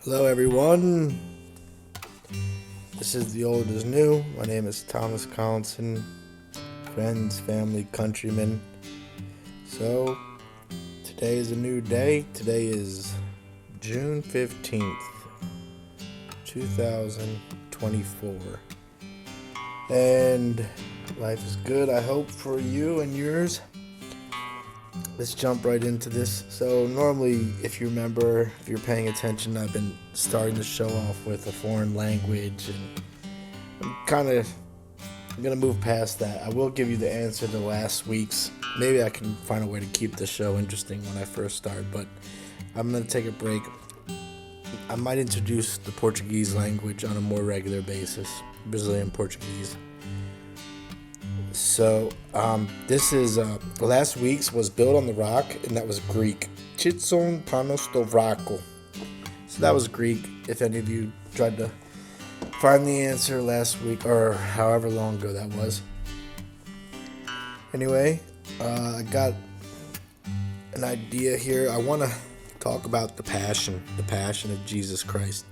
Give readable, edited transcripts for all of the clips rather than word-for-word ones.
Hello everyone, this is The Old is New. My name is Thomas Collinson, friends, family, countrymen. So, today is a new day. Today is June 15th, 2024. And life is good, I hope, for you and yours. Let's jump right into this. So normally, if you remember, if you're paying attention, I've been starting to show off with a foreign language, and I'm going to move past that. I will give you the answer to last week's. Maybe I can find a way to keep the show interesting when I first start, but I'm going to take a break. I might introduce the Portuguese language on a more regular basis, Brazilian Portuguese. So, this is, last week's was Built on the Rock, and that was Greek. Chitson panos do vraco. So that was Greek, if any of you tried to find the answer last week, or however long ago that was. Anyway, I got an idea here. I want to talk about the passion of Jesus Christ.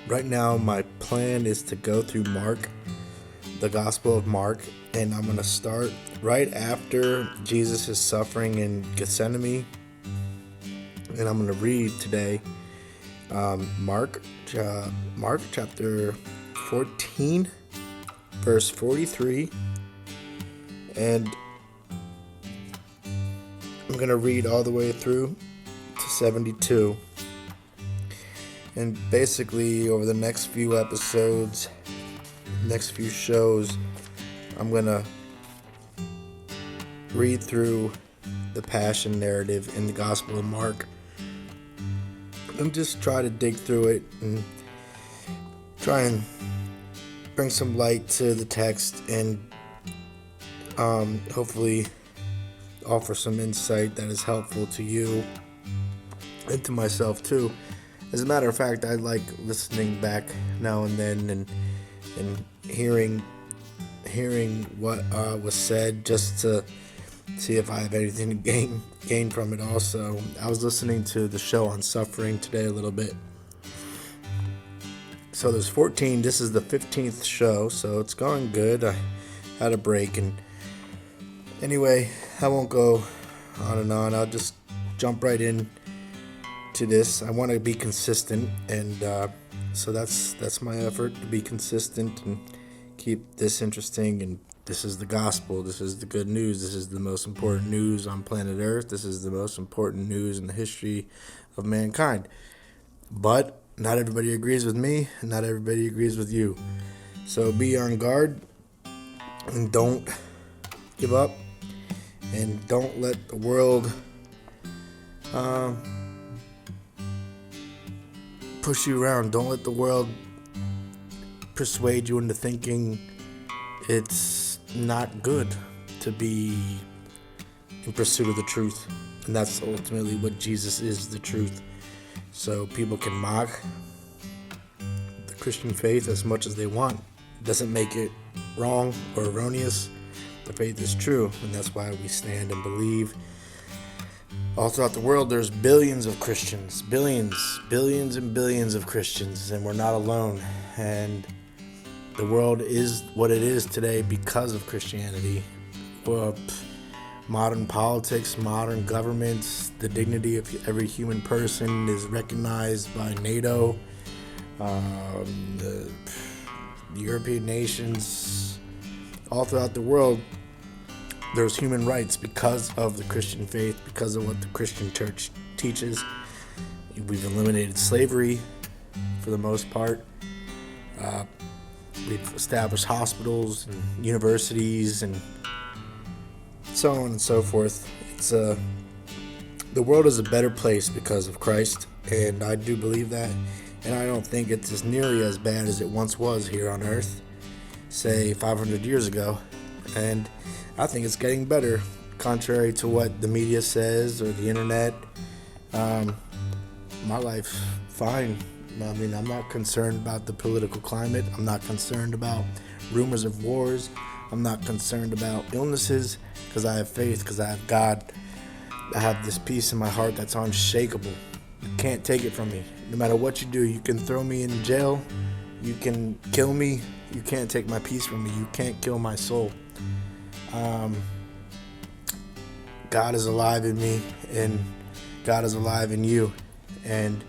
Right now, my plan is to go through Mark, the Gospel of Mark, and I'm going to start right after Jesus is suffering in Gethsemane, and I'm going to read today Mark chapter 14, verse 43, and I'm going to read all the way through to 72. And basically, over the next few episodes, next few shows, I'm going to read through the passion narrative in the Gospel of Mark and just try to dig through it and try and bring some light to the text and hopefully offer some insight that is helpful to you and to myself too. As a matter of fact, I like listening back now and then and hearing what was said, just to see if I have anything to gain from it also. I was listening to the show on suffering today a little bit. So there's 14. This is the 15th show, so it's going good. I had a break, and anyway, I won't go on and on. I'll just jump right in to this. I want to be consistent, and so that's my effort, to be consistent and keep this interesting. And this is the gospel. This is the good news. This is the most important news on planet Earth. This is the most important news in the history of mankind. But not everybody agrees with me, and not everybody agrees with you. So be on guard and don't give up, and don't let the world push you around. Don't let the world persuade you into thinking it's not good to be in pursuit of the truth. And that's ultimately what Jesus is, the truth. So people can mock the Christian faith as much as they want. It doesn't make it wrong or erroneous. The faith is true, and that's why we stand and believe. All throughout the world, there's billions of Christians, billions and billions of Christians, and we're not alone. And the world is what it is today because of Christianity. Modern politics, modern governments, the dignity of every human person is recognized by NATO, the European nations. All throughout the world, there's human rights because of the Christian faith, because of what the Christian church teaches. We've eliminated slavery for the most part. We've established hospitals and universities and so on and so forth. It's the world is a better place because of Christ, and I do believe that. And I don't think it's as nearly as bad as it once was here on Earth, say 500 years ago. And I think it's getting better, contrary to what the media says or the internet. My life's fine. I mean, I'm not concerned about the political climate. I'm not concerned about rumors of wars. I'm not concerned about illnesses, because I have faith, because I have God. I have this peace in my heart that's unshakable. You can't take it from me. No matter what you do, you can throw me in jail, you can kill me, you can't take my peace from me. You can't kill my soul. God is alive in me, and God is alive in you. And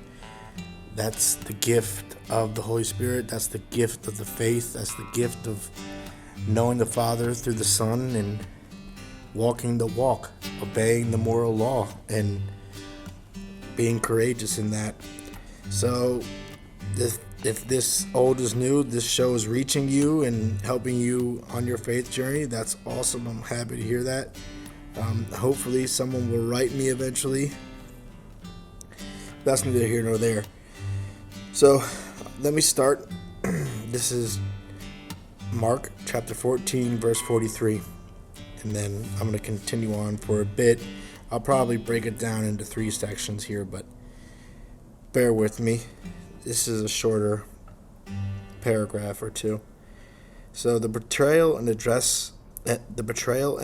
that's the gift of the Holy Spirit. That's the gift of the faith. That's the gift of knowing the Father through the Son and walking the walk, obeying the moral law, and being courageous in that. So if this old is new, this show is reaching you and helping you on your faith journey, that's awesome. I'm happy to hear that. Hopefully someone will write me eventually. That's neither here nor there. So let me start. This is Mark chapter 14, verse 43. And then I'm going to continue on for a bit. I'll probably break it down into 3 sections here, but bear with me. This is a shorter paragraph or 2. So the betrayal and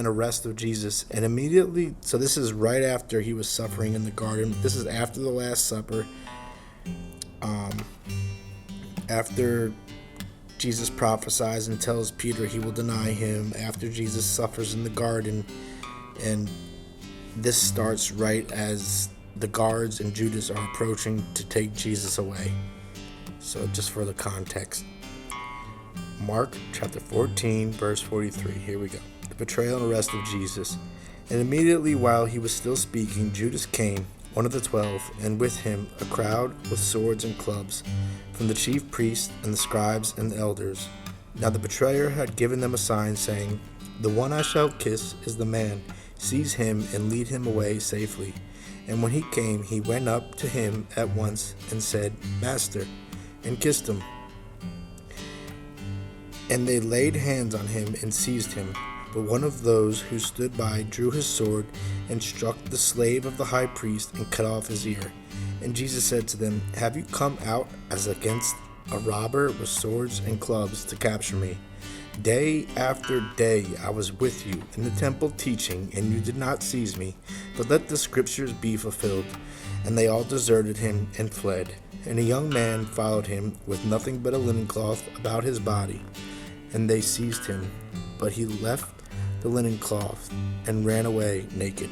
arrest of Jesus, and immediately, so this is right after he was suffering in the garden. This is after the Last Supper. After Jesus prophesies and tells Peter he will deny him, after Jesus suffers in the garden, and this starts right as the guards and Judas are approaching to take Jesus away. So just for the context, Mark chapter 14, verse 43. Here we go. The betrayal and arrest of Jesus. And immediately while he was still speaking, Judas came, one of the 12, and with him a crowd with swords and clubs, from the chief priests and the scribes and the elders. Now the betrayer had given them a sign, saying, "The one I shall kiss is the man. Seize him and lead him away safely." And when he came, he went up to him at once and said, "Master," and kissed him. And they laid hands on him and seized him. But one of those who stood by drew his sword and struck the slave of the high priest and cut off his ear. And Jesus said to them, "Have you come out as against a robber with swords and clubs to capture me? Day after day I was with you in the temple teaching, and you did not seize me. But let the scriptures be fulfilled." And they all deserted him and fled. And a young man followed him with nothing but a linen cloth about his body. And they seized him, but he left the linen cloth and ran away naked.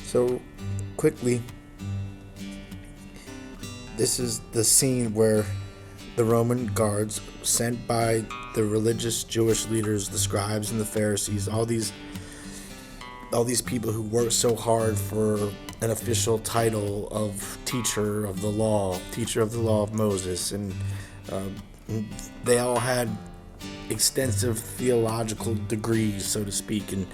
So quickly, this is the scene where the Roman guards sent by the religious Jewish leaders, the scribes and the Pharisees, all these people who worked so hard for an official title of teacher of the law of Moses, and they all had extensive theological degrees, so to speak, and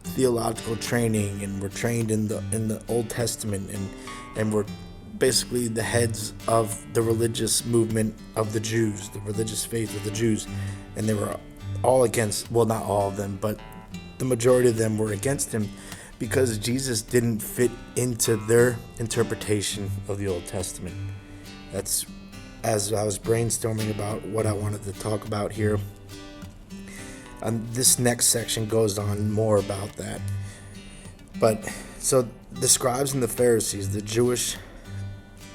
theological training, and were trained in the Old Testament, and were basically the heads of the religious movement of the Jews, the religious faith of the Jews. And they were all against, well, not all of them, but the majority of them were against him because Jesus didn't fit into their interpretation of the Old Testament. That's, as I was brainstorming about what I wanted to talk about here, this next section goes on more about that. But so the scribes and the Pharisees, the Jewish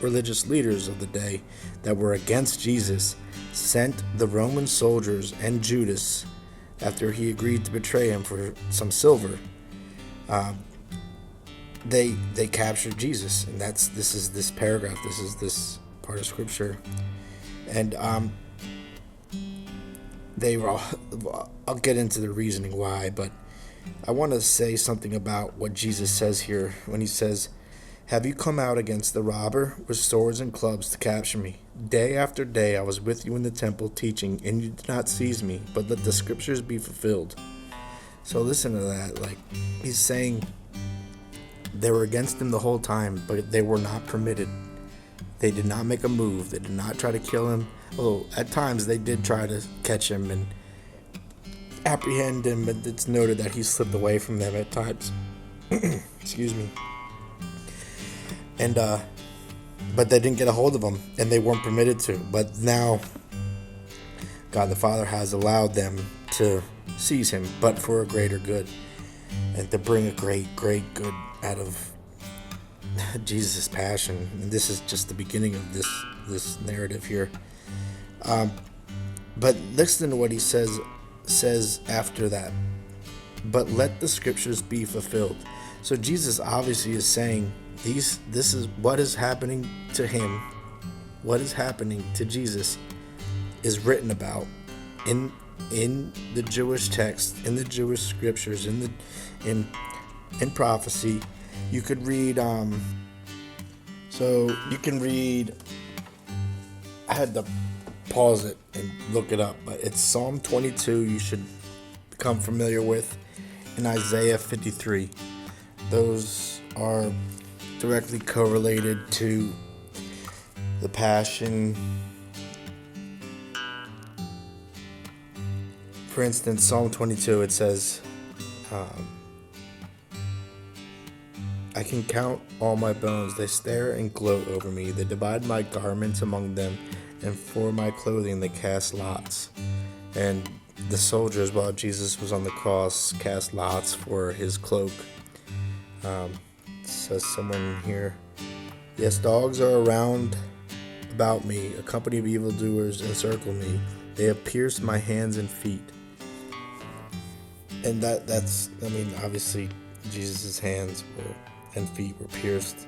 religious leaders of the day that were against Jesus, sent the Roman soldiers and Judas, after he agreed to betray him for some silver. They captured Jesus, and this is this paragraph. This is this part of scripture, and they were all, I'll get into the reasoning why, but I want to say something about what Jesus says here when he says, "Have you come out against the robber with swords and clubs to capture me? Day after day I was with you in the temple teaching, and you did not seize me, but let the scriptures be fulfilled." So listen to that. Like, he's saying they were against him the whole time, but they were not permitted. They did not make a move. They did not try to kill him. Although at times they did try to catch him and apprehend him, but it's noted that he slipped away from them at times. Excuse me. And but they didn't get a hold of him, and they weren't permitted to. But now God the Father has allowed them to seize him, but for a greater good, and to bring a great good out of Jesus' passion, and this is just the beginning of this narrative here. But listen to what he says after that. But let the scriptures be fulfilled. So Jesus obviously is saying this is what is happening to him. What is happening to Jesus is written about in the Jewish text, in the Jewish scriptures, in prophecy. You could read I had to pause it and look it up, but it's Psalm 22 you should become familiar with, in Isiah 53. Those are directly correlated to the passion. For instance, Psalm 22, it says, I can count all my bones. They stare and gloat over me. They divide my garments among them, and for my clothing they cast lots. And the soldiers, while Jesus was on the cross, cast lots for his cloak. Says someone here, yes, dogs are around about me. A company of evildoers encircle me. They have pierced my hands and feet. And that's obviously Jesus' hands and feet were pierced.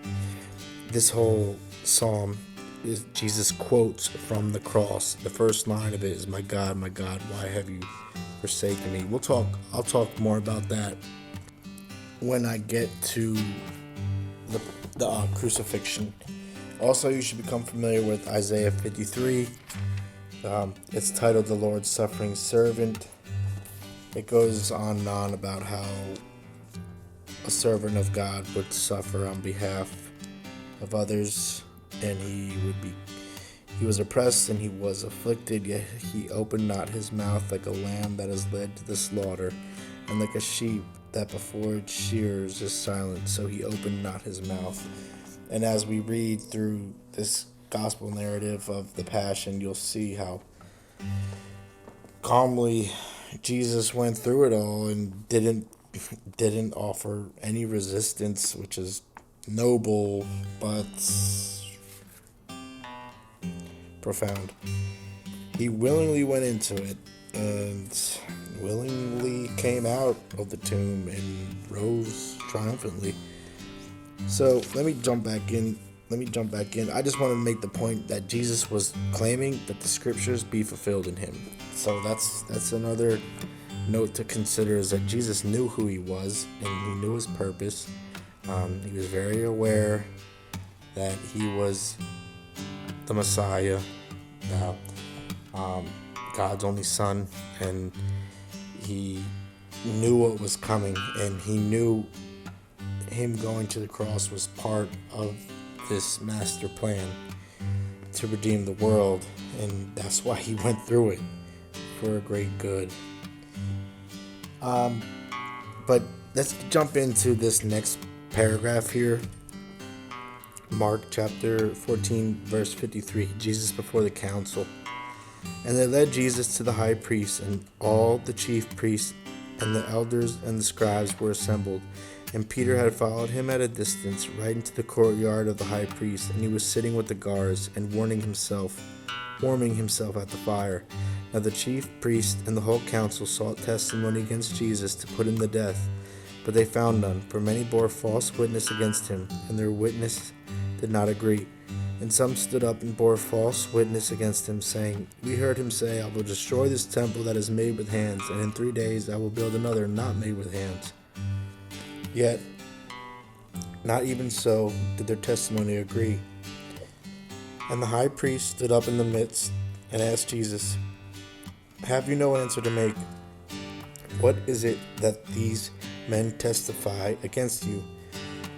This whole psalm is Jesus quotes from the cross. The first line of it is, my God, why have you forsaken me? I'll talk more about that when I get to the crucifixion. Also, you should become familiar with Isaiah 53. It's titled The Lord's Suffering Servant. It goes on and on about how a servant of God would suffer on behalf of others, and he was oppressed and he was afflicted, yet he opened not his mouth, like a lamb that is led to the slaughter, and like a sheep that before its shearers is silent, so he opened not his mouth. And as we read through this gospel narrative of the Passion, you'll see how calmly Jesus went through it all and didn't offer any resistance, which is noble but profound. He willingly went into it and willingly came out of the tomb and rose triumphantly. So let me jump back in. I just want to make the point that Jesus was claiming that the scriptures be fulfilled in him. So that's another note to consider, is that Jesus knew who he was and he knew his purpose. He was very aware that he was the Messiah, God's only son, and he knew what was coming, and he knew him going to the cross was part of this master plan to redeem the world, and that's why he went through it, for a great good. But let's jump into this next paragraph here. Mark chapter 14, verse 53, Jesus before the council. And they led Jesus to the high priest, and all the chief priests and the elders and the scribes were assembled. And Peter had followed him at a distance, right into the courtyard of the high priest, and he was sitting with the guards and warming himself at the fire. Now the chief priest and the whole council sought testimony against Jesus to put him to death, but they found none, for many bore false witness against him, and their witness did not agree. And some stood up and bore false witness against him, saying, We heard him say, I will destroy this temple that is made with hands, and in 3 days I will build another not made with hands. Yet, not even so did their testimony agree. And the high priest stood up in the midst and asked Jesus, Have you no answer to make? What is it that these men testify against you?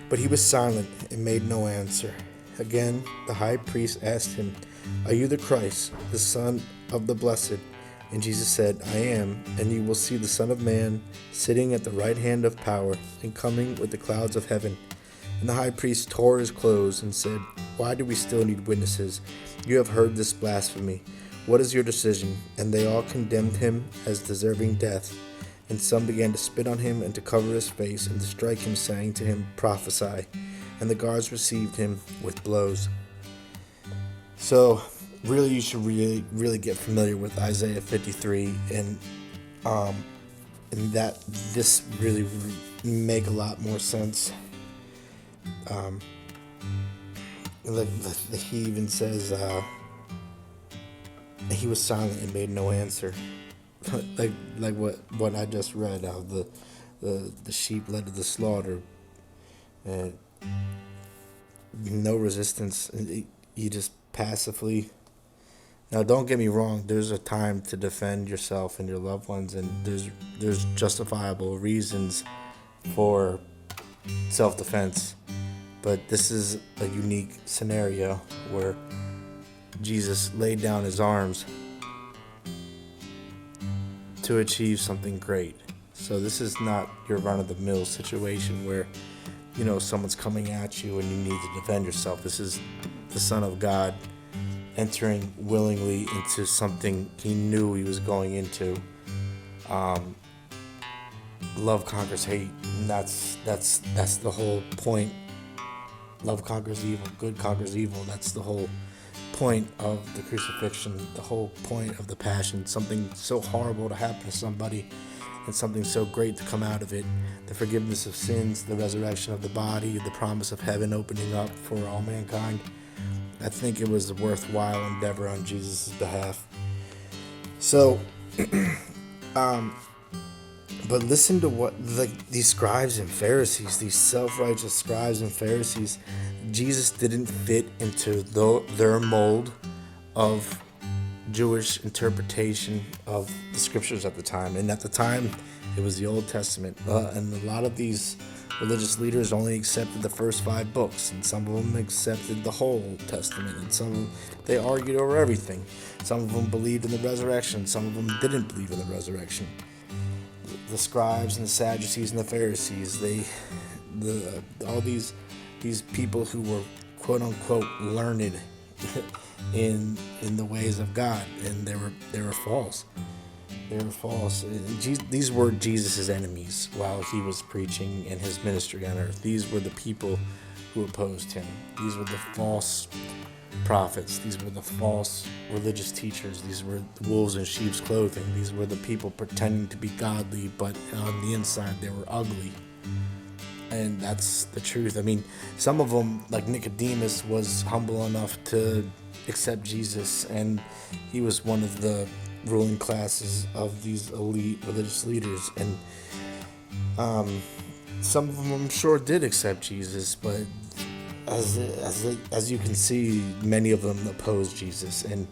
But he was silent and made no answer. Again, the high priest asked him, Are you the Christ, the Son of the Blessed? And Jesus said, I am, and you will see the Son of Man sitting at the right hand of power and coming with the clouds of heaven. And the high priest tore his clothes and said, Why do we still need witnesses? You have heard this blasphemy. What is your decision? And they all condemned him as deserving death. And some began to spit on him and to cover his face and to strike him, saying to him, Prophesy. And the guards received him with blows. So really, you should really get familiar with Isaiah 53, and that this really make a lot more sense. He even says he was silent and made no answer. like what I just read, how the sheep led to the slaughter, and no resistance. You just passively. Now, don't get me wrong. There's a time to defend yourself and your loved ones, and there's justifiable reasons for self-defense. But this is a unique scenario where Jesus laid down his arms to achieve something great. So this is not your run-of-the-mill situation where, someone's coming at you and you need to defend yourself. This is the Son of God entering willingly into something he knew he was going into. Love conquers hate, and that's the whole point. Love conquers evil, good conquers evil. That's the whole point of the crucifixion, the whole point of the passion. Something so horrible to happen to somebody, and something so great to come out of it. The forgiveness of sins, the resurrection of the body, the promise of heaven opening up for all mankind. I think it was a worthwhile endeavor on Jesus' behalf. So, but listen to what these scribes and Pharisees, these self-righteous scribes and Pharisees, Jesus didn't fit into their mold of Jewish interpretation of the scriptures at the time. And at the time, it was the Old Testament. And a lot of these religious leaders only accepted the first 5 books, and some of them accepted the whole Old Testament, and some they argued over everything. Some of them believed in the resurrection, some of them didn't believe in the resurrection. The scribes and the Sadducees and the Pharisees, all these people who were quote unquote learned in the ways of God, and they were false. They were false. These were Jesus' enemies while he was preaching in his ministry on earth. These were the people who opposed him. These were the false prophets. These were the false religious teachers. These were wolves in sheep's clothing. These were the people pretending to be godly, but on the inside they were ugly. And that's the truth. I mean, some of them, like Nicodemus, was humble enough to accept Jesus, and he was one of the ruling classes of these elite religious leaders, and some of them I'm sure did accept Jesus, but as you can see, many of them opposed Jesus, and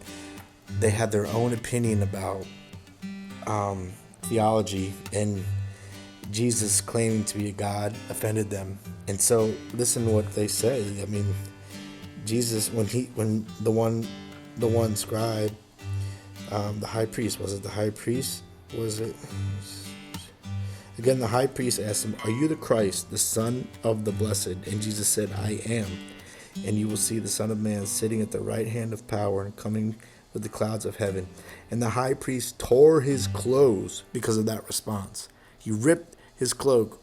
they had their own opinion about theology, and Jesus claiming to be a God offended them. And so listen to what they say. I mean, Jesus, when the one scribe, the high priest, was it the high priest? Again, the high priest asked him, Are you the Christ, the Son of the Blessed? And Jesus said, I am. And you will see the Son of Man sitting at the right hand of power and coming with the clouds of heaven. And the high priest tore his clothes because of that response. He ripped his cloak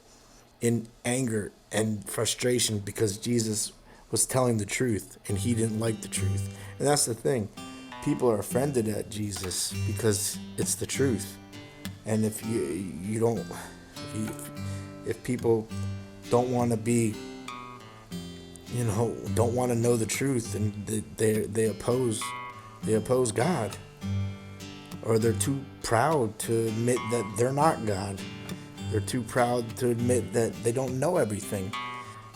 in anger and frustration because Jesus was telling the truth and he didn't like the truth. And that's the thing. People are offended at Jesus because it's the truth. And if if people don't want to be, don't want to know the truth, and they oppose God, or they're too proud to admit that they're not God. They're too proud to admit that they don't know everything.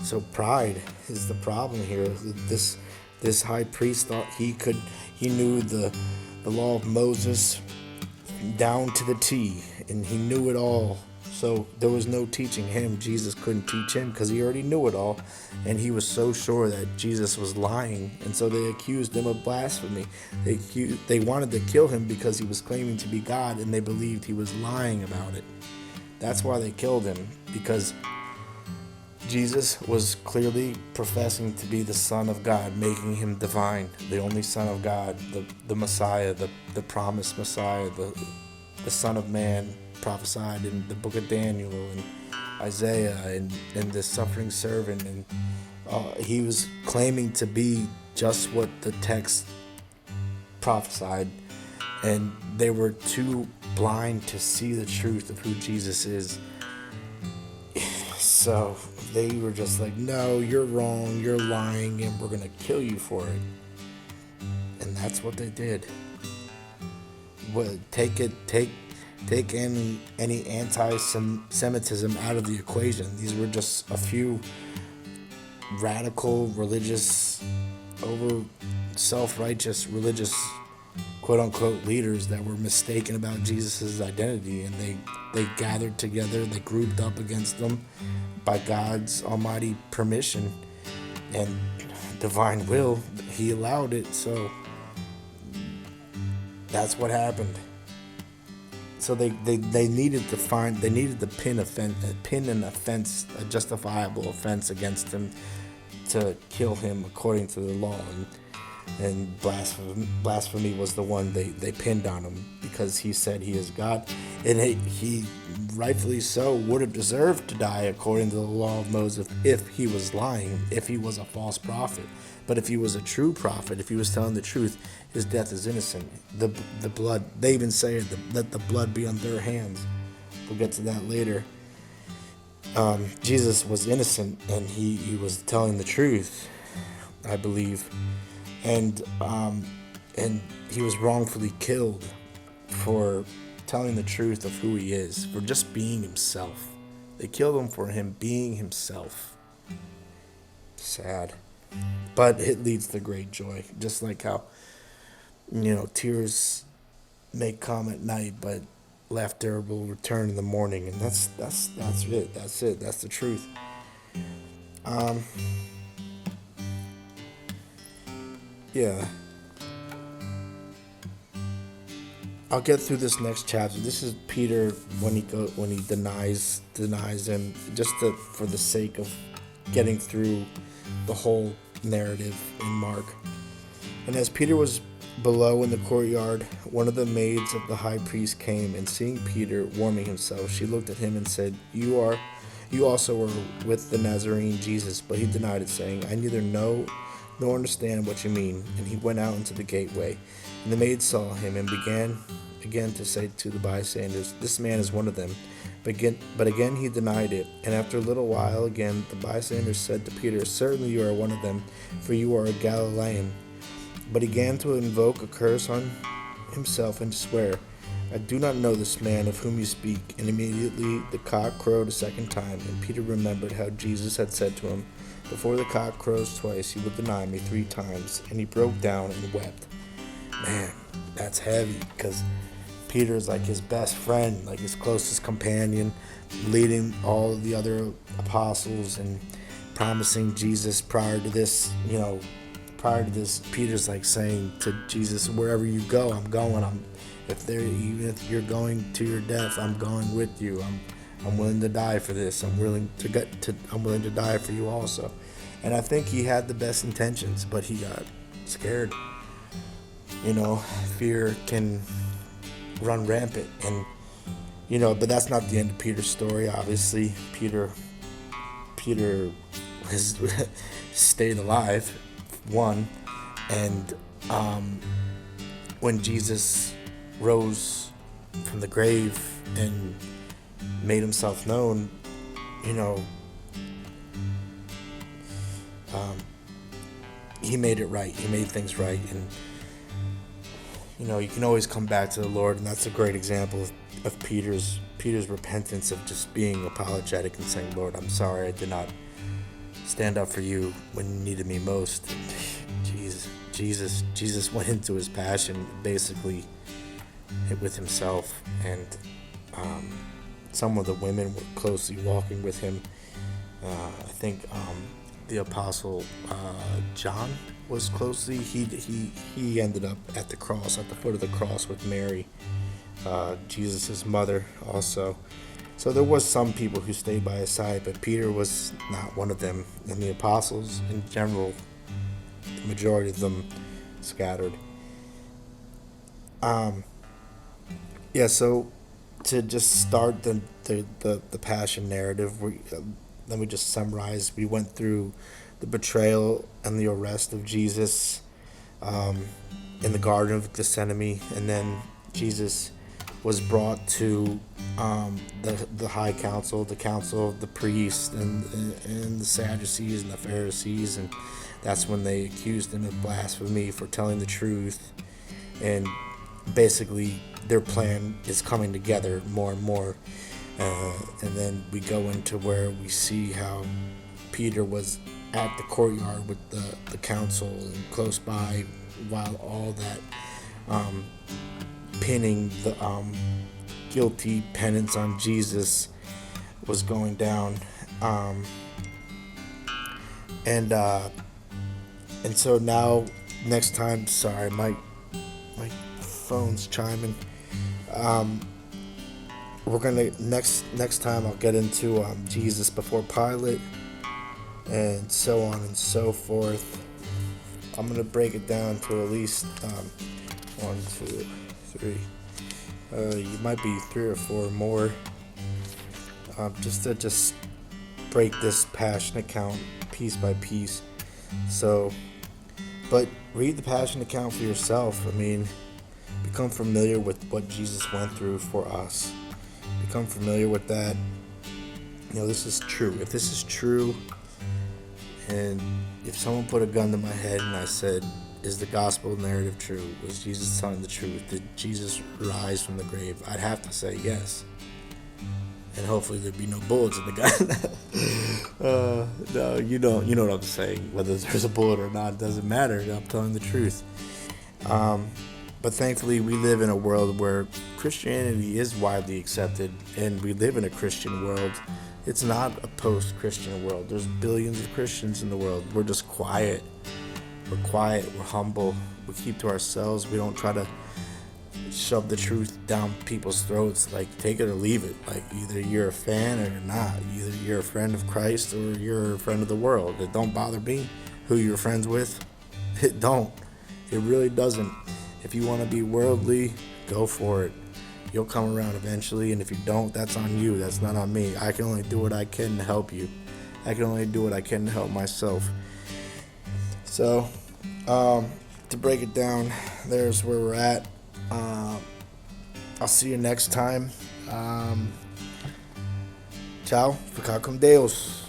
So pride is the problem here. This high priest thought he knew the law of Moses down to the T, and he knew it all. So there was no teaching him. Jesus couldn't teach him because he already knew it all, and he was so sure that Jesus was lying, and so they accused him of blasphemy. They wanted to kill him because he was claiming to be God, and they believed he was lying about it. That's why they killed him, because Jesus was clearly professing to be the Son of God, making him divine, the only Son of God, the Messiah, the promised Messiah, the Son of Man, prophesied in the book of Daniel and Isaiah and the suffering servant, and he was claiming to be just what the text prophesied, and they were too blind to see the truth of who Jesus is. So they were just like, no, you're wrong, you're lying, and we're going to kill you for it. And that's what they did. Take any anti-Semitism out of the equation. These were just a few radical, religious, over self-righteous, religious, quote-unquote leaders that were mistaken about Jesus' identity, and they gathered together, they grouped up against them by God's almighty permission and divine will. He allowed it, so that's what happened. So they needed to pin an offense, a justifiable offense against him, to kill him according to the law, and blasphemy was the one they pinned on him, because he said he is God, and he rightfully so would have deserved to die according to the law of Moses if he was lying, if he was a false prophet. But if he was a true prophet, if he was telling the truth, his death is innocent. The blood, they even say it, let the blood be on their hands. We'll get to that later. Jesus was innocent, and he was telling the truth, I believe. And he was wrongfully killed for telling the truth of who he is, for just being himself. They killed him for him being himself. Sad. But it leads to great joy. Just like how, tears may come at night, but laughter will return in the morning. And that's it. That's it. That's the truth. Yeah. I'll get through this next chapter. This is Peter when he denies him, just for the sake of getting through the whole narrative in Mark. And as Peter was below in the courtyard, one of the maids of the high priest came, and seeing Peter warming himself, she looked at him and said, You also were with the Nazarene Jesus. But he denied it, saying, I neither know nor understand what you mean. And he went out into the gateway. And the maid saw him and began again to say to the bystanders, This man is one of them. But again he denied it. And after a little while again the bystanders said to Peter, Certainly you are one of them, for you are a Galilean. But he began to invoke a curse on himself and to swear, I do not know this man of whom you speak. And immediately the cock crowed a second time, and Peter remembered how Jesus had said to him, Before the cock crows twice, you will deny me 3 times. And he broke down and wept. Man, that's heavy, because Peter is like his best friend, like his closest companion, leading all of the other apostles and promising Jesus prior to this. Peter's like saying to Jesus, wherever you go, I'm going. Even if you're going to your death, I'm going with you. I'm willing to die for this. I'm willing to die for you also. And I think he had the best intentions, but he got scared. Fear can run rampant, and but that's not the end of Peter's story. Obviously, Peter has stayed alive, and when Jesus rose from the grave and made himself known, he made it right. He made things right, and you can always come back to the Lord, and that's a great example of Peter's repentance, of just being apologetic and saying, Lord, I'm sorry, I did not stand up for you when you needed me most. Jesus went into his passion basically with himself, and some of the women were closely walking with him. I think the apostle John was closely. He ended up at the cross, at the foot of the cross with Mary, Jesus' mother also. So there was some people who stayed by his side, but Peter was not one of them. And the apostles in general, the majority of them scattered. So to just start the passion narrative, let me just summarize. We went through the betrayal and the arrest of Jesus um, in the Garden of Gethsemane, and then Jesus was brought to the high council, the council of the priests and the Sadducees and the Pharisees, and that's when they accused him of blasphemy for telling the truth. And basically, their plan is coming together more and more. And then we go into where we see how Peter was at the courtyard with the council and close by while all that pinning the guilty penance on Jesus was going down. And so now, next time, sorry, my phone's chiming. We're gonna next time I'll get into Jesus before Pilate and so on and so forth. I'm gonna break it down to at least 1, 2, 3. You might be 3 or 4 more. Just to break this passion account piece by piece. So, but read the passion account for yourself. I mean, become familiar with what Jesus went through for us. Become familiar with that. This is true. If this is true, and if someone put a gun to my head and I said, is the gospel narrative true? Was Jesus telling the truth? Did Jesus rise from the grave? I'd have to say yes. And hopefully there'd be no bullets in the gun. No, you know what I'm saying. Whether there's a bullet or not, it doesn't matter. I'm telling the truth. But thankfully, we live in a world where Christianity is widely accepted, and we live in a Christian world. It's not a post-Christian world. There's billions of Christians in the world. We're just quiet. We're quiet. We're humble. We keep to ourselves. We don't try to shove the truth down people's throats. Like, take it or leave it. Like, either you're a fan or you're not. Either you're a friend of Christ or you're a friend of the world. It don't bother me who you're friends with. It don't. It really doesn't. If you want to be worldly, go for it. You'll come around eventually, and if you don't, that's on you. That's not on me. I can only do what I can to help you. I can only do what I can to help myself. So, to break it down, there's where we're at. I'll see you next time. Ciao. Ficar com Deus.